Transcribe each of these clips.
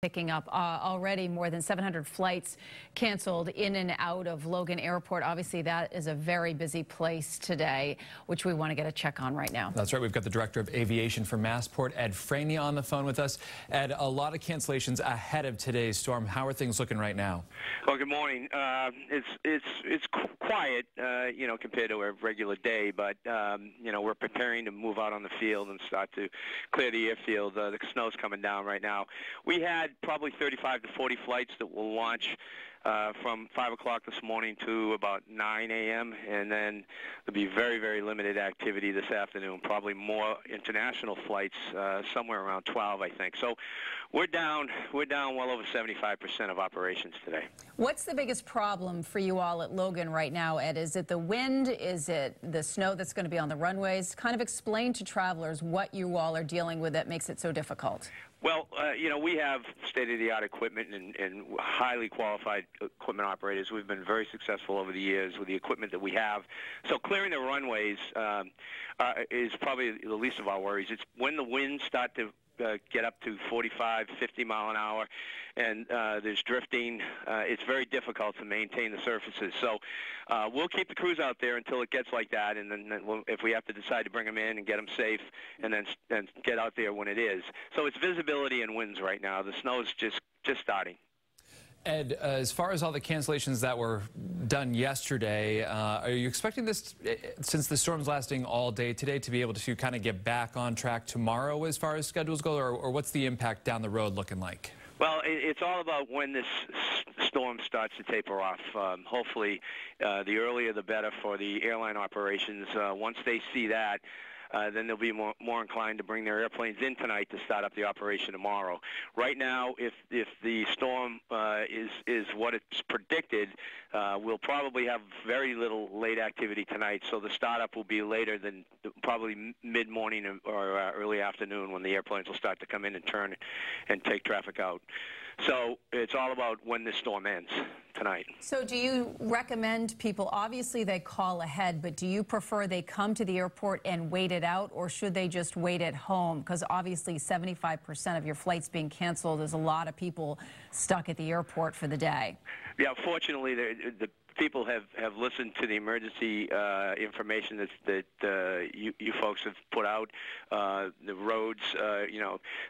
Picking up already more than 700 flights canceled in and out of Logan Airport. Obviously, that is a very busy place today, which we want to get a check on right now. That's right. We've got the Director of Aviation for Massport, Ed Franey, on the phone with us. Ed, a lot of cancellations ahead of today's storm. How are things looking right now? Well, good morning. It's quiet, compared to a regular day, but we're preparing to move out on the field and start to clear the airfield. The snow's coming down right now. We had probably 35 to 40 flights that will launch from 5 o'clock this morning to about 9 a.m. and then there'll be very, very limited activity this afternoon, probably more international flights somewhere around 12, I think. So we're down well over 75% of operations today. What's the biggest problem for you all at Logan right now, Ed? Is it the wind? Is it the snow that's going to be on the runways? Kind of explain to travelers what you all are dealing with that makes it so difficult. Well, we have state-of-the-art equipment and highly qualified equipment operators. We've been very successful over the years with the equipment that we have. So clearing the runways is probably the least of our worries. It's when the winds start to get up to 45, 50 mile an hour, and there's drifting. It's very difficult to maintain the surfaces. So we'll keep the crews out there until it gets like that, and then if we have to decide to bring them in and get them safe, and then get out there when it is. So it's visibility and winds right now. The snow is just starting. Ed, as far as all the cancellations that were done yesterday, are you expecting this, since the storm's lasting all day today, to be able to kind of get back on track tomorrow as far as schedules go, or what's the impact down the road looking like? Well, it's all about when this storm starts to taper off. Hopefully, the earlier the better for the airline operations. Once they see that, then they'll be more inclined to bring their airplanes in tonight to start up the operation tomorrow. Right now, if the storm is what it's predicted, we'll probably have very little late activity tonight, so the startup will be later than probably mid-morning or early afternoon when the airplanes will start to come in and turn and take traffic out. So it's all about when this storm ends tonight. So do you recommend people, obviously they call ahead, but do you prefer they come to the airport and wait it out, or should they just wait at home? Because obviously 75% of your flights being canceled is a lot of people stuck at the airport for the day. Yeah, fortunately, the people have listened to the emergency information that you folks have put out. The roads,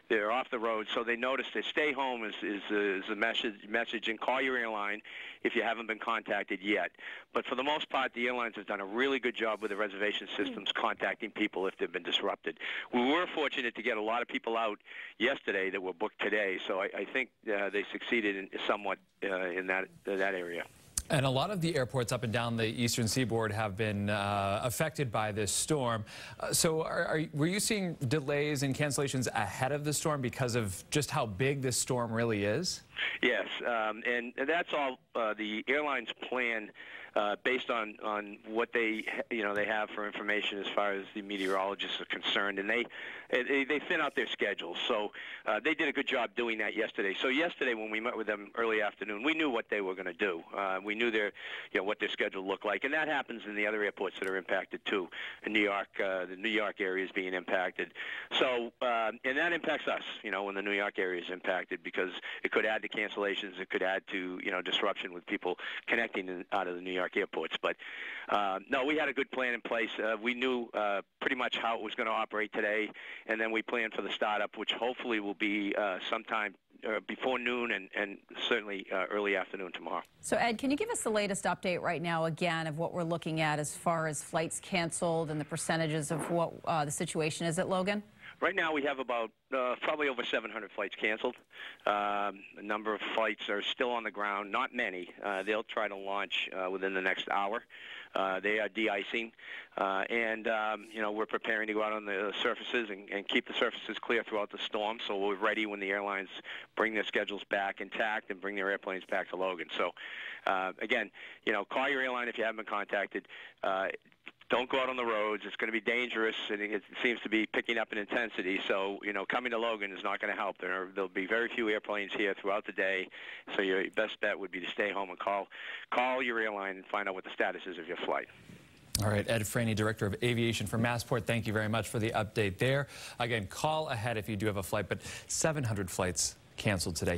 they're off the road, so they noticed that stay home is a message, and call your airline if you haven't been contacted yet. But for the most part, the airlines have done a really good job with the reservation systems contacting people if they've been disrupted. We were fortunate to get a lot of people out yesterday that were booked today, so I think they succeeded somewhat in that area. And a lot of the airports up and down the eastern seaboard have been affected by this storm. So were you seeing delays and cancellations ahead of the storm because of just how big this storm really is? Yes, and that's all the airlines plan based on what they have for information as far as the meteorologists are concerned, and they thin out their schedules. So they did a good job doing that yesterday. So yesterday when we met with them early afternoon, we knew what they were going to do. We knew what their schedule looked like, and that happens in the other airports that are impacted too. In New York, the New York area is being impacted. So and that impacts us, when the New York area is impacted, because it could add to cancellations. It could add to disruption with people connecting out of the New York airports. But no, we had a good plan in place. We knew pretty much how it was going to operate today, and then we planned for the startup, which hopefully will be sometime before noon and certainly early afternoon tomorrow. So Ed, can you give us the latest update right now again of what we're looking at as far as flights canceled and the percentages of what the situation is at Logan? Right now we have about probably over 700 flights canceled. A number of flights are still on the ground, not many. They'll try to launch within the next hour. They are de-icing, and we're preparing to go out on the surfaces and keep the surfaces clear throughout the storm, so we're ready when the airlines bring their schedules back intact and bring their airplanes back to Logan. So again, call your airline if you haven't been contacted. Don't go out on the roads. It's going to be dangerous, and it seems to be picking up in intensity. So, coming to Logan is not going to help. There'll be very few airplanes here throughout the day. So your best bet would be to stay home and call your airline and find out what the status is of your flight. All right, Ed Franey, Director of Aviation for Massport, thank you very much for the update there. Again, call ahead if you do have a flight, but 700 flights canceled today.